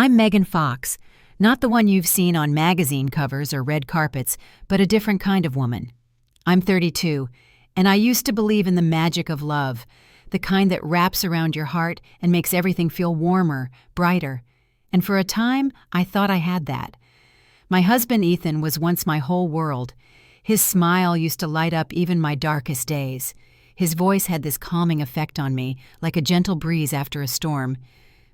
I'm Megan Fox, not the one you've seen on magazine covers or red carpets, but a different kind of woman. I'm 32, and I used to believe in the magic of love, the kind that wraps around your heart and makes everything feel warmer, brighter. And for a time, I thought I had that. My husband Ethan was once my whole world. His smile used to light up even my darkest days. His voice had this calming effect on me, like a gentle breeze after a storm.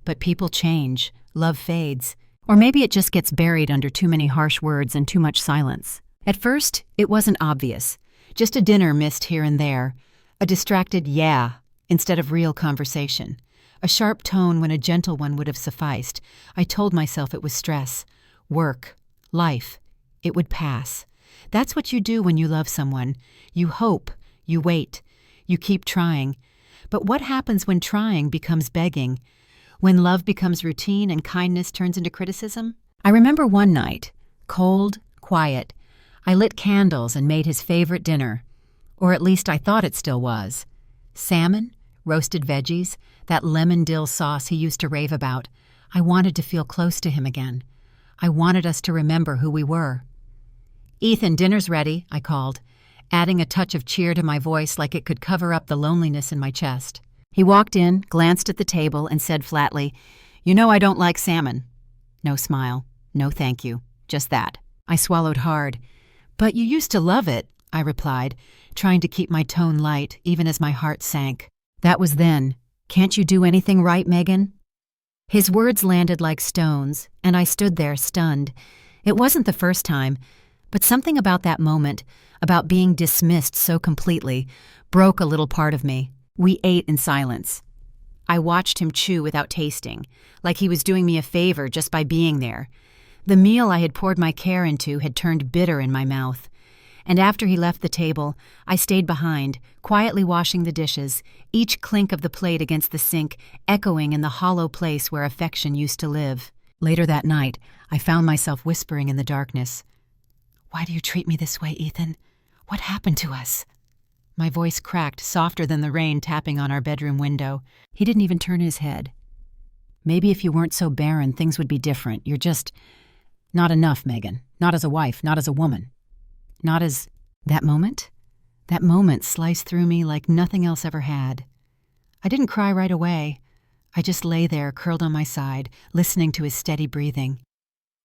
But people change, love fades, or maybe it just gets buried under too many harsh words and too much silence. At first, it wasn't obvious. Just a dinner missed here and there, a distracted yeah instead of real conversation, a sharp tone when a gentle one would have sufficed. I told myself it was stress, work, life. It would pass. That's what you do when you love someone. You hope, you wait, you keep trying. But what happens when trying becomes begging? When love becomes routine and kindness turns into criticism? I remember one night, cold, quiet. I lit candles and made his favorite dinner. Or at least I thought it still was. Salmon, roasted veggies, that lemon dill sauce he used to rave about. I wanted to feel close to him again. I wanted us to remember who we were. "Ethan, dinner's ready," I called, adding a touch of cheer to my voice like it could cover up the loneliness in my chest. He walked in, glanced at the table, and said flatly, "You know I don't like salmon." No smile. No thank you. Just that. I swallowed hard. "But you used to love it," I replied, trying to keep my tone light even as my heart sank. "That was then. Can't you do anything right, Megan?" His words landed like stones, and I stood there stunned. It wasn't the first time, but something about that moment, about being dismissed so completely, broke a little part of me. We ate in silence. I watched him chew without tasting, like he was doing me a favor just by being there. The meal I had poured my care into had turned bitter in my mouth. And after he left the table, I stayed behind, quietly washing the dishes, each clink of the plate against the sink echoing in the hollow place where affection used to live. Later that night, I found myself whispering in the darkness, "Why do you treat me this way, Ethan? What happened to us?" My voice cracked, softer than the rain tapping on our bedroom window. He didn't even turn his head. "Maybe if you weren't so barren, things would be different. You're just not enough, Megan. Not as a wife, not as a woman. Not as—" That moment sliced through me like nothing else ever had. I didn't cry right away. I just lay there, curled on my side, listening to his steady breathing.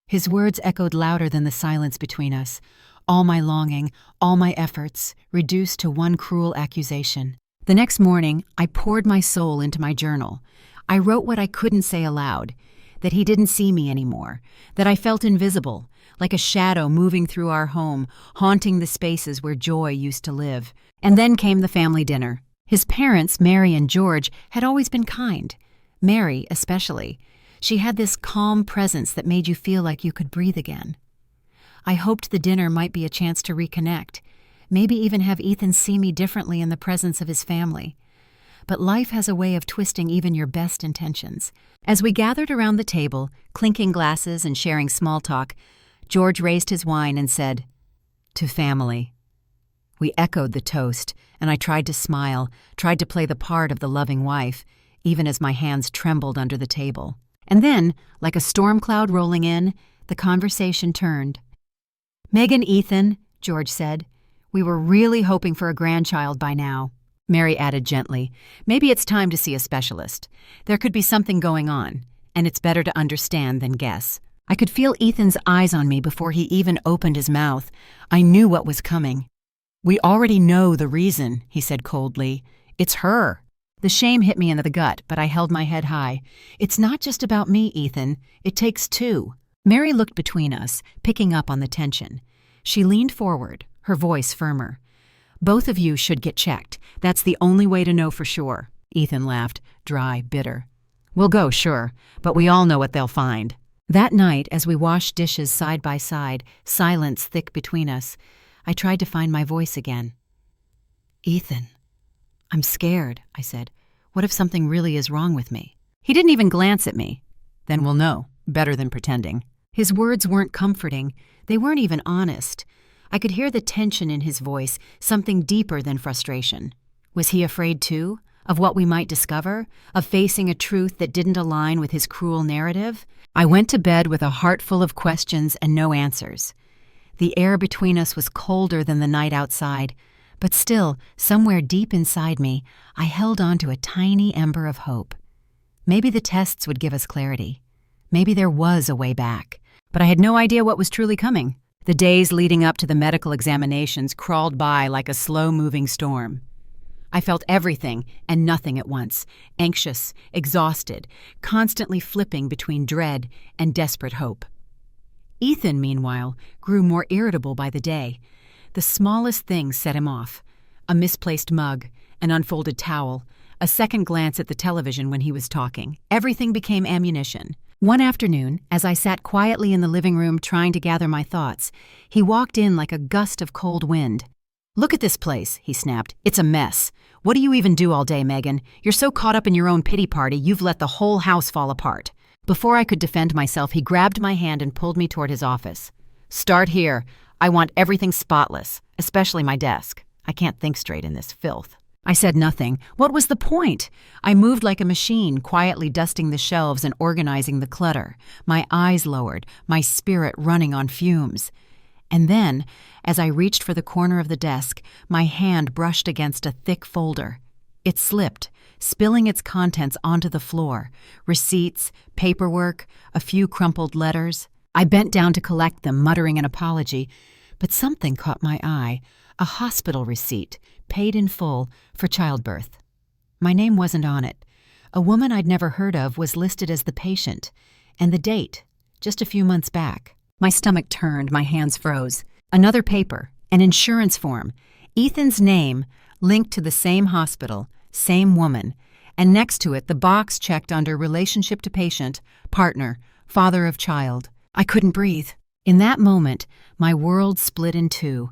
His words echoed louder than the silence between us. All my longing, all my efforts, reduced to one cruel accusation. The next morning, I poured my soul into my journal. I wrote what I couldn't say aloud, that he didn't see me anymore, that I felt invisible, like a shadow moving through our home, haunting the spaces where joy used to live. And then came the family dinner. His parents, Mary and George, had always been kind. Mary, especially. She had this calm presence that made you feel like you could breathe again. I hoped the dinner might be a chance to reconnect, maybe even have Ethan see me differently in the presence of his family. But life has a way of twisting even your best intentions. As we gathered around the table, clinking glasses and sharing small talk, George raised his wine and said, "To family." We echoed the toast, and I tried to smile, tried to play the part of the loving wife, even as my hands trembled under the table. And then, like a storm cloud rolling in, the conversation turned. "Megan, Ethan," George said, "we were really hoping for a grandchild by now." Mary added gently, "Maybe it's time to see a specialist. There could be something going on, and it's better to understand than guess." I could feel Ethan's eyes on me before he even opened his mouth. I knew what was coming. "We already know the reason," he said coldly. "It's her." The shame hit me in the gut, but I held my head high. "It's not just about me, Ethan. It takes two." Mary looked between us, picking up on the tension. She leaned forward, her voice firmer. "Both of you should get checked. That's the only way to know for sure." Ethan laughed, dry, bitter. "We'll go, sure, but we all know what they'll find." That night, as we washed dishes side by side, silence thick between us, I tried to find my voice again. "Ethan, I'm scared," I said. "What if something really is wrong with me?" He didn't even glance at me. "Then we'll know. Better than pretending." His words weren't comforting. They weren't even honest. I could hear the tension in his voice, something deeper than frustration. Was he afraid too? of what we might discover, of facing a truth that didn't align with his cruel narrative. I went to bed with a heart full of questions and no answers. The air between us was colder than the night outside, but still, somewhere deep inside me, I held on to a tiny ember of hope. Maybe the tests would give us clarity. Maybe there was a way back. But I had no idea what was truly coming. The days leading up to the medical examinations crawled by like a slow-moving storm. I felt everything and nothing at once, anxious, exhausted, constantly flipping between dread and desperate hope. Ethan, meanwhile, grew more irritable by the day. The smallest things set him off. A misplaced mug, an unfolded towel, a second glance at the television when he was talking. Everything became ammunition. One afternoon, as I sat quietly in the living room trying to gather my thoughts, he walked in like a gust of cold wind. "Look at this place," he snapped. "It's a mess. What do you even do all day, Megan? You're so caught up in your own pity party, you've let the whole house fall apart." Before I could defend myself, he grabbed my hand and pulled me toward his office. "Start here. I want everything spotless, especially my desk. I can't think straight in this filth." I said nothing. What was the point? I moved like a machine, quietly dusting the shelves and organizing the clutter, my eyes lowered, my spirit running on fumes. And then, as I reached for the corner of the desk, my hand brushed against a thick folder. It slipped, spilling its contents onto the floor. Receipts, paperwork, a few crumpled letters. I bent down to collect them, muttering an apology, but something caught my eye. A hospital receipt, paid in full, for childbirth. My name wasn't on it. A woman I'd never heard of was listed as the patient, and the date, just a few months back. My stomach turned, my hands froze. Another paper, an insurance form. Ethan's name, linked to the same hospital, same woman, and next to it the box checked under relationship to patient, partner, father of child. I couldn't breathe. In that moment, my world split in two.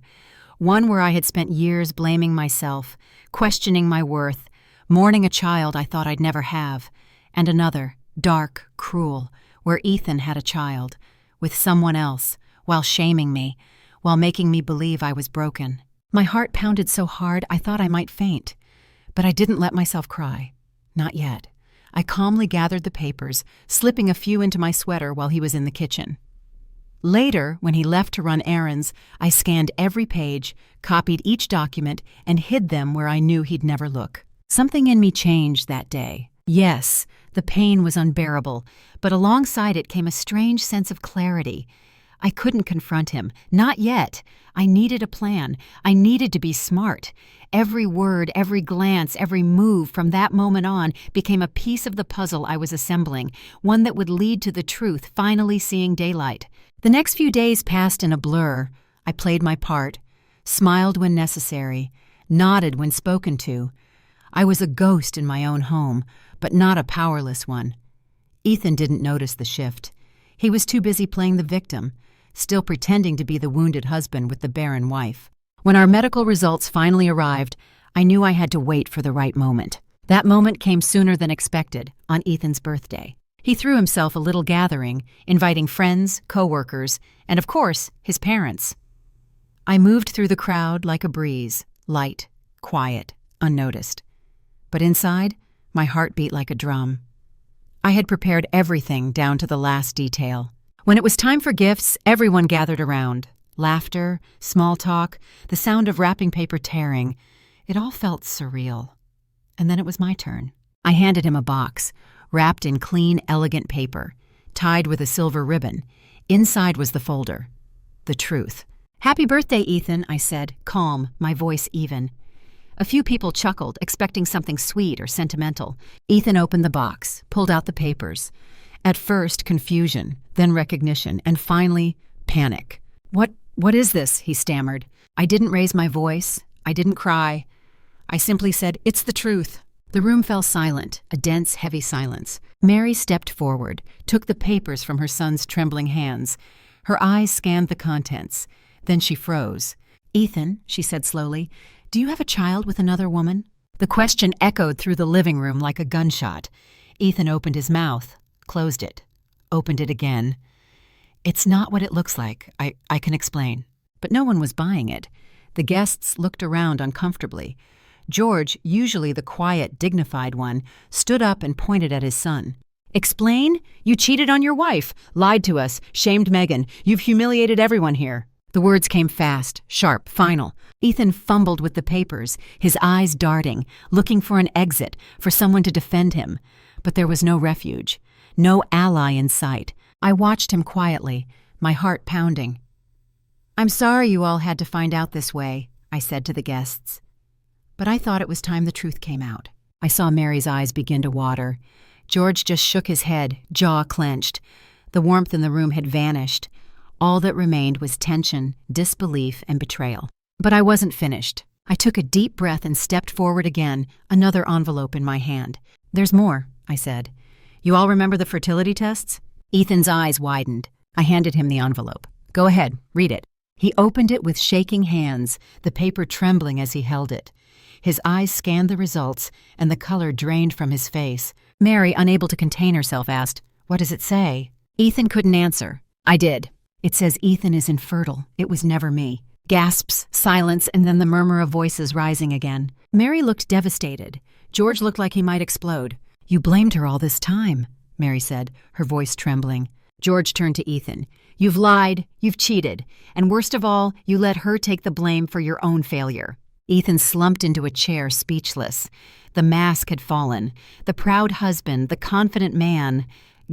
One where I had spent years blaming myself, questioning my worth, mourning a child I thought I'd never have, and another, dark, cruel, where Ethan had a child, with someone else, while shaming me, while making me believe I was broken. My heart pounded so hard I thought I might faint, but I didn't let myself cry. Not yet. I calmly gathered the papers, slipping a few into my sweater while he was in the kitchen. Later, when he left to run errands, I scanned every page, copied each document, and hid them where I knew he'd never look. Something in me changed that day. Yes, the pain was unbearable, but alongside it came a strange sense of clarity. I couldn't confront him. Not yet. I needed a plan. I needed to be smart. Every word, every glance, every move from that moment on became a piece of the puzzle I was assembling, one that would lead to the truth finally seeing daylight. The next few days passed in a blur. I played my part, smiled when necessary, nodded when spoken to. I was a ghost in my own home, but not a powerless one. Ethan didn't notice the shift. He was too busy playing the victim, still pretending to be the wounded husband with the barren wife. When our medical results finally arrived, I knew I had to wait for the right moment. That moment came sooner than expected, on Ethan's birthday. He threw himself a little gathering, inviting friends, co-workers, and of course, his parents. I moved through the crowd like a breeze, light, quiet, unnoticed. But inside, my heart beat like a drum. I had prepared everything down to the last detail. When it was time for gifts, everyone gathered around. Laughter, small talk, the sound of wrapping paper tearing. It all felt surreal. And then it was my turn. I handed him a box, wrapped in clean, elegant paper, tied with a silver ribbon. Inside was the folder. The truth. "Happy birthday, Ethan," I said, calm, my voice even. A few people chuckled, expecting something sweet or sentimental. Ethan opened the box, pulled out the papers. At first, confusion, then recognition, and finally, panic. What is this?" he stammered. I didn't raise my voice. I didn't cry. I simply said, "It's the truth." The room fell silent, a dense, heavy silence. Mary stepped forward, took the papers from her son's trembling hands. Her eyes scanned the contents. Then she froze. "Ethan," she said slowly, "do you have a child with another woman?" The question echoed through the living room like a gunshot. Ethan opened his mouth, closed it, opened it again. "It's not what it looks like. I can explain." But no one was buying it. The guests looked around uncomfortably. George, usually the quiet, dignified one, stood up and pointed at his son. "Explain? You cheated on your wife, lied to us, shamed Megan. You've humiliated everyone here." The words came fast, sharp, final. Ethan fumbled with the papers, his eyes darting, looking for an exit, for someone to defend him. But there was no refuge, no ally in sight. I watched him quietly, my heart pounding. "I'm sorry you all had to find out this way," I said to the guests. But I thought it was time the truth came out. I saw Mary's eyes begin to water. George just shook his head, jaw clenched. The warmth in the room had vanished. All that remained was tension, disbelief, and betrayal. But I wasn't finished. I took a deep breath and stepped forward again, another envelope in my hand. "There's more," I said. "You all remember the fertility tests?" Ethan's eyes widened. I handed him the envelope. "Go ahead, read it." He opened it with shaking hands, the paper trembling as he held it. His eyes scanned the results, and the color drained from his face. Mary, unable to contain herself, asked, "What does it say?" Ethan couldn't answer. I did. "It says Ethan is infertile. It was never me." Gasps, silence, and then the murmur of voices rising again. Mary looked devastated. George looked like he might explode. "You blamed her all this time," Mary said, her voice trembling. George turned to Ethan. "You've lied, you've cheated, and worst of all, you let her take the blame for your own failure." Ethan slumped into a chair, speechless. The mask had fallen. The proud husband, the confident man,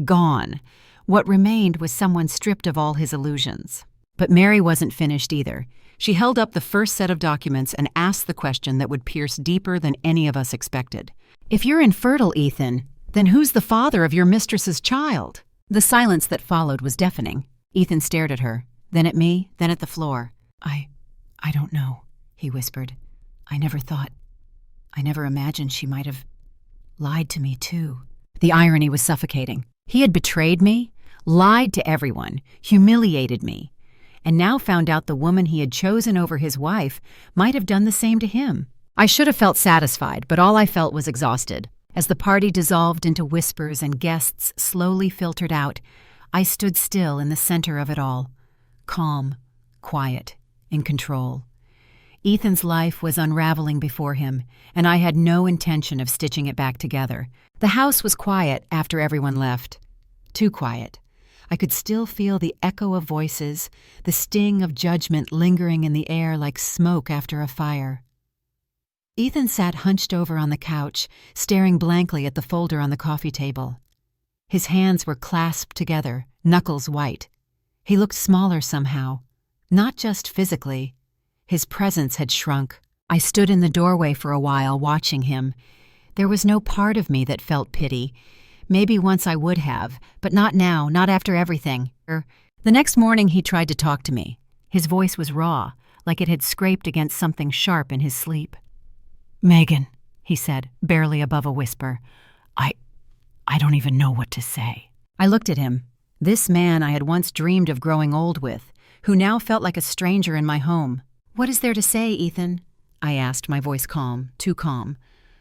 gone. What remained was someone stripped of all his illusions. But Mary wasn't finished either. She held up the first set of documents and asked the question that would pierce deeper than any of us expected. "If you're infertile, Ethan, then who's the father of your mistress's child?" The silence that followed was deafening. Ethan stared at her, then at me, then at the floor. I don't know," he whispered. I never imagined she might have lied to me, too." The irony was suffocating. He had betrayed me, lied to everyone, humiliated me, and now found out the woman he had chosen over his wife might have done the same to him. I should have felt satisfied, but all I felt was exhausted. As the party dissolved into whispers and guests slowly filtered out, I stood still in the center of it all, calm, quiet, in control. Ethan's life was unraveling before him, and I had no intention of stitching it back together. The house was quiet after everyone left. Too quiet. I could still feel the echo of voices, the sting of judgment lingering in the air like smoke after a fire. Ethan sat hunched over on the couch, staring blankly at the folder on the coffee table. His hands were clasped together, knuckles white. He looked smaller somehow, not just physically. His presence had shrunk. I stood in the doorway for a while, watching him. There was no part of me that felt pity. Maybe once I would have, but not now, not after everything. The next morning he tried to talk to me. His voice was raw, like it had scraped against something sharp in his sleep. "Megan," he said, barely above a whisper, I don't even know what to say." I looked at him. This man I had once dreamed of growing old with, who now felt like a stranger in my home. "What is there to say, Ethan?" I asked, my voice calm, too calm.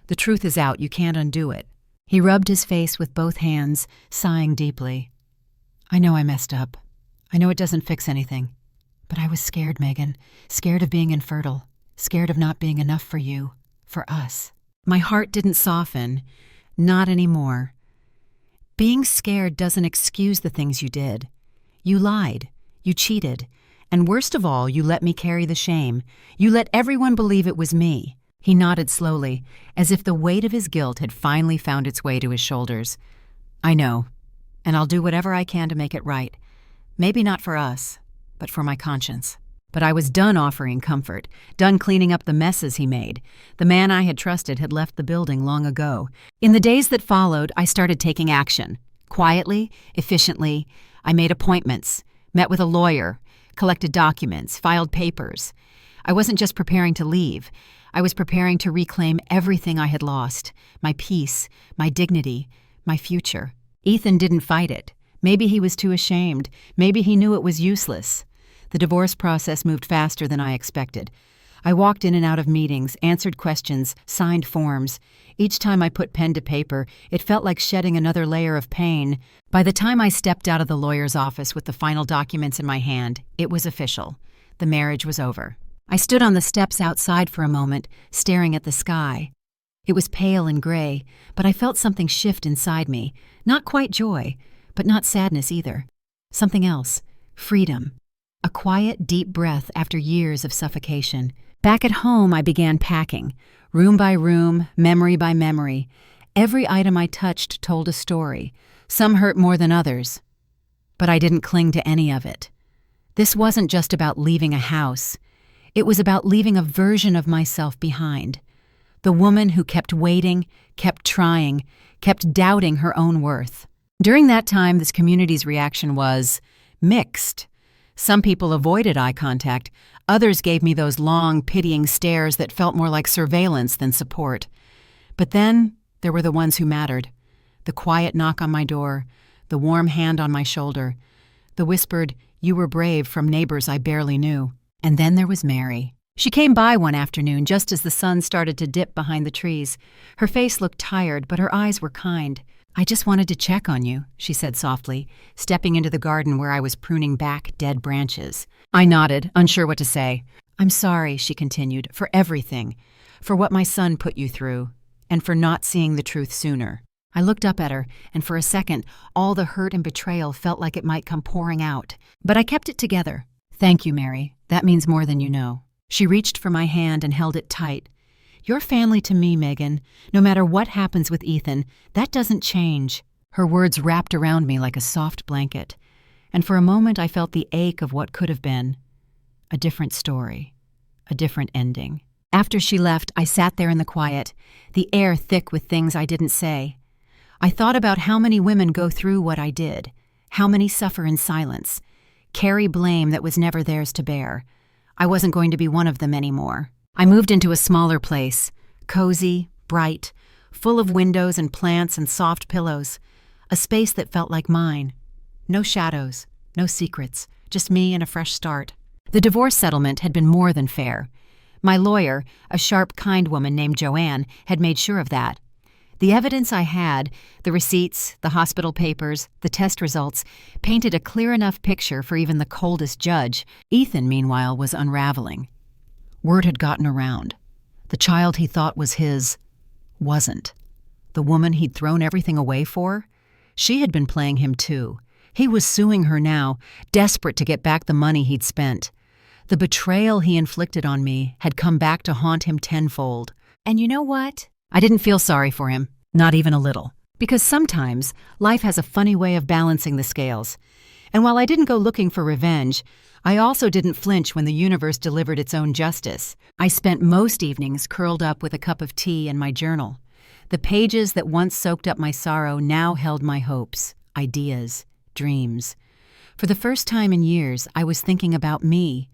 "The truth is out. You can't undo it." He rubbed his face with both hands, sighing deeply. "I know I messed up. I know it doesn't fix anything. But I was scared, Megan. Scared of being infertile. Scared of not being enough for you. For us." My heart didn't soften. Not anymore. Being scared doesn't excuse the things you did. You lied. You cheated. And worst of all, you let me carry the shame. You let everyone believe it was me. He nodded slowly, as if the weight of his guilt had finally found its way to his shoulders. "I know, and I'll do whatever I can to make it right. Maybe not for us, but for my conscience." But I was done offering comfort, done cleaning up the messes he made. The man I had trusted had left the building long ago. In the days that followed, I started taking action. Quietly, efficiently, I made appointments, met with a lawyer, collected documents, filed papers. I wasn't just preparing to leave. I was preparing to reclaim everything I had lost, my peace, my dignity, my future. Ethan didn't fight it. Maybe he was too ashamed. Maybe he knew it was useless. The divorce process moved faster than I expected. I walked in and out of meetings, answered questions, signed forms. Each time I put pen to paper, it felt like shedding another layer of pain. By the time I stepped out of the lawyer's office with the final documents in my hand, it was official. The marriage was over. I stood on the steps outside for a moment, staring at the sky. It was pale and gray, but I felt something shift inside me. Not quite joy, but not sadness either. Something else. Freedom. A quiet, deep breath after years of suffocation. Back at home, I began packing. Room by room, memory by memory. Every item I touched told a story. Some hurt more than others. But I didn't cling to any of it. This wasn't just about leaving a house. It was about leaving a version of myself behind. The woman who kept waiting, kept trying, kept doubting her own worth. During that time, this community's reaction was mixed. Some people avoided eye contact. Others gave me those long, pitying stares that felt more like surveillance than support. But then there were the ones who mattered. The quiet knock on my door, the warm hand on my shoulder, the whispered, "You were brave," from neighbors I barely knew. And then there was Mary. She came by one afternoon just as the sun started to dip behind the trees. Her face looked tired, but her eyes were kind. "I just wanted to check on you," she said softly, stepping into the garden where I was pruning back dead branches. I nodded, unsure what to say. "I'm sorry," she continued, "for everything, for what my son put you through, and for not seeing the truth sooner." I looked up at her, and for a second, all the hurt and betrayal felt like it might come pouring out. But I kept it together. "Thank you, Mary. That means more than you know." She reached for my hand and held it tight. "You're family to me, Megan. No matter what happens with Ethan, that doesn't change." Her words wrapped around me like a soft blanket. And for a moment I felt the ache of what could have been. A different story. A different ending. After she left, I sat there in the quiet, the air thick with things I didn't say. I thought about how many women go through what I did, how many suffer in silence, carry blame that was never theirs to bear. I wasn't going to be one of them anymore. I moved into a smaller place, cozy, bright, full of windows and plants and soft pillows, a space that felt like mine. No shadows, no secrets, just me and a fresh start. The divorce settlement had been more than fair. My lawyer, a sharp, kind woman named Joanne, had made sure of that. The evidence I had, the receipts, the hospital papers, the test results, painted a clear enough picture for even the coldest judge. Ethan, meanwhile, was unraveling. Word had gotten around. The child he thought was his wasn't. The woman he'd thrown everything away for? She had been playing him too. He was suing her now, desperate to get back the money he'd spent. The betrayal he inflicted on me had come back to haunt him tenfold. And you know what? I didn't feel sorry for him, not even a little. Because sometimes life has a funny way of balancing the scales. And while I didn't go looking for revenge, I also didn't flinch when the universe delivered its own justice. I spent most evenings curled up with a cup of tea and my journal. The pages that once soaked up my sorrow now held my hopes, ideas, dreams. For the first time in years, I was thinking about me.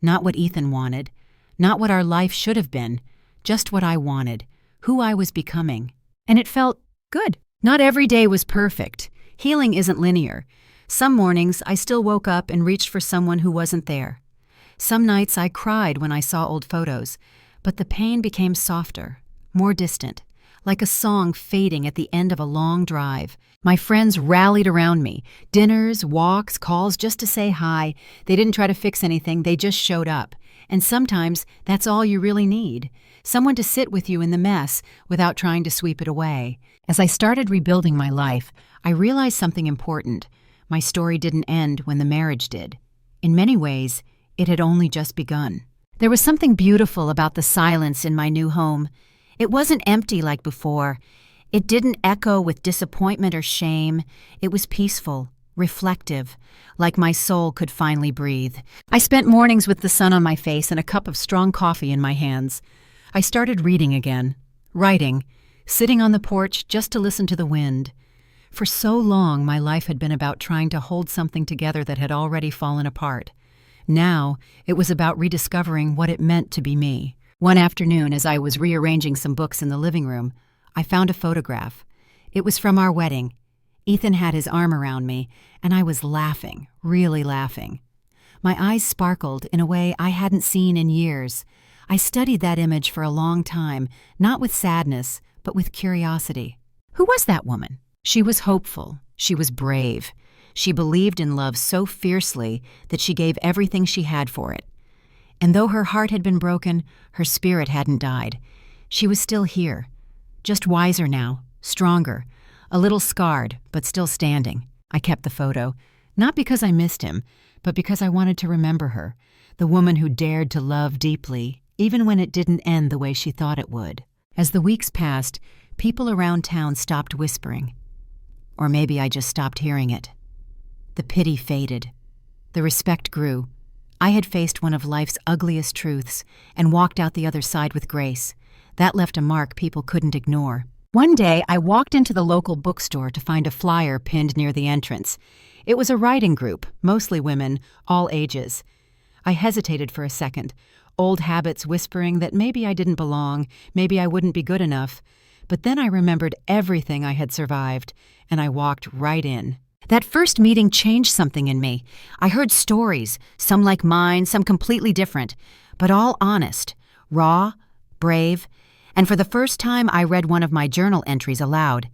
Not what Ethan wanted, not what our life should have been, just what I wanted, who I was becoming. And it felt good. Not every day was perfect. Healing isn't linear. Some mornings I still woke up and reached for someone who wasn't there. Some nights I cried when I saw old photos, but the pain became softer, more distant, like a song fading at the end of a long drive. My friends rallied around me. Dinners, walks, calls just to say hi. They didn't try to fix anything, they just showed up. And sometimes that's all you really need. Someone to sit with you in the mess without trying to sweep it away. As I started rebuilding my life, I realized something important. My story didn't end when the marriage did. In many ways, it had only just begun. There was something beautiful about the silence in my new home. It wasn't empty like before. It didn't echo with disappointment or shame. It was peaceful, reflective, like my soul could finally breathe. I spent mornings with the sun on my face and a cup of strong coffee in my hands. I started reading again, writing, sitting on the porch just to listen to the wind. For so long, my life had been about trying to hold something together that had already fallen apart. Now, it was about rediscovering what it meant to be me. One afternoon, as I was rearranging some books in the living room, I found a photograph. It was from our wedding. Ethan had his arm around me, and I was laughing, really laughing. My eyes sparkled in a way I hadn't seen in years. I studied that image for a long time, not with sadness, but with curiosity. Who was that woman? She was hopeful. She was brave. She believed in love so fiercely that she gave everything she had for it. And though her heart had been broken, her spirit hadn't died. She was still here, just wiser now, stronger, a little scarred, but still standing. I kept the photo, not because I missed him, but because I wanted to remember her, the woman who dared to love deeply, even when it didn't end the way she thought it would. As the weeks passed, people around town stopped whispering. Or maybe I just stopped hearing it. The pity faded. The respect grew. I had faced one of life's ugliest truths and walked out the other side with grace. That left a mark people couldn't ignore. One day, I walked into the local bookstore to find a flyer pinned near the entrance. It was a writing group, mostly women, all ages. I hesitated for a second, old habits whispering that maybe I didn't belong, maybe I wouldn't be good enough. But then I remembered everything I had survived, and I walked right in. That first meeting changed something in me. I heard stories, some like mine, some completely different, but all honest, raw, brave, and for the first time I read one of my journal entries aloud.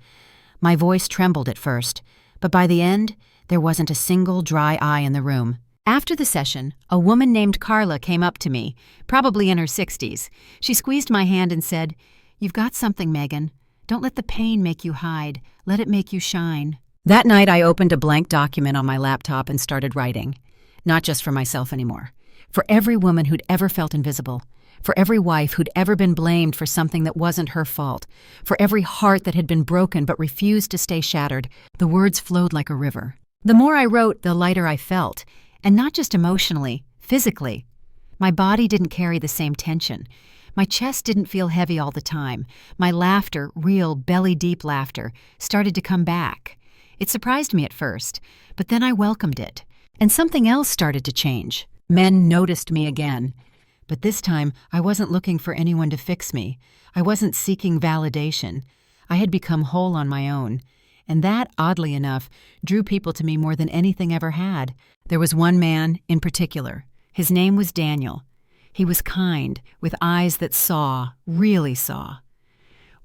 My voice trembled at first, but by the end, there wasn't a single dry eye in the room. After the session, a woman named Carla came up to me, probably in her 60s. She squeezed my hand and said, "You've got something, Megan. Don't let the pain make you hide. Let it make you shine." That night, I opened a blank document on my laptop and started writing. Not just for myself anymore. For every woman who'd ever felt invisible. For every wife who'd ever been blamed for something that wasn't her fault. For every heart that had been broken but refused to stay shattered. The words flowed like a river. The more I wrote, the lighter I felt. And not just emotionally, physically. My body didn't carry the same tension. My chest didn't feel heavy all the time. My laughter, real belly-deep laughter, started to come back. It surprised me at first, but then I welcomed it. And something else started to change. Men noticed me again. But this time, I wasn't looking for anyone to fix me. I wasn't seeking validation. I had become whole on my own. And that, oddly enough, drew people to me more than anything ever had. There was one man in particular. His name was Daniel. He was kind, with eyes that saw, really saw.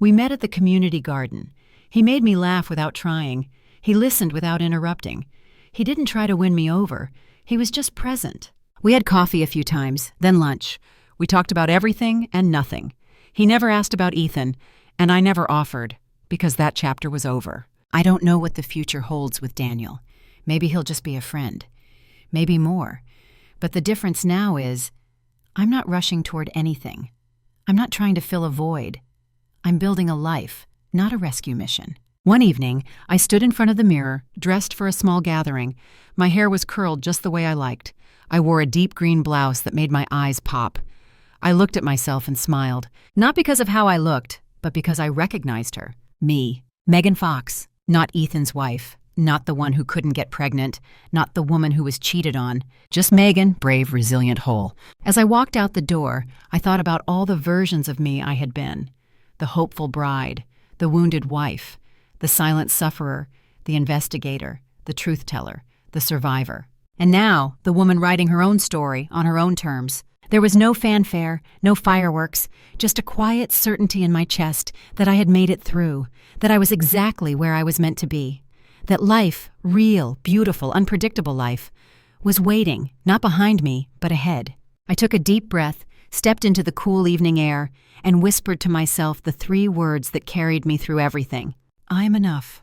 We met at the community garden. He made me laugh without trying. He listened without interrupting. He didn't try to win me over. He was just present. We had coffee a few times, then lunch. We talked about everything and nothing. He never asked about Ethan, and I never offered, because that chapter was over. I don't know what the future holds with Daniel. Maybe he'll just be a friend. Maybe more. But the difference now is, I'm not rushing toward anything. I'm not trying to fill a void. I'm building a life, not a rescue mission. One evening, I stood in front of the mirror, dressed for a small gathering. My hair was curled just the way I liked. I wore a deep green blouse that made my eyes pop. I looked at myself and smiled, not because of how I looked, but because I recognized her. Me. Megan Fox. Not Ethan's wife. Not the one who couldn't get pregnant. Not the woman who was cheated on. Just Megan, brave, resilient, whole. As I walked out the door, I thought about all the versions of me I had been. The hopeful bride. The wounded wife. The silent sufferer, the investigator, the truth teller, the survivor. And now, the woman writing her own story on her own terms. There was no fanfare, no fireworks, just a quiet certainty in my chest that I had made it through, that I was exactly where I was meant to be, that life, real, beautiful, unpredictable life, was waiting, not behind me, but ahead. I took a deep breath, stepped into the cool evening air, and whispered to myself the 3 words that carried me through everything. I'm enough.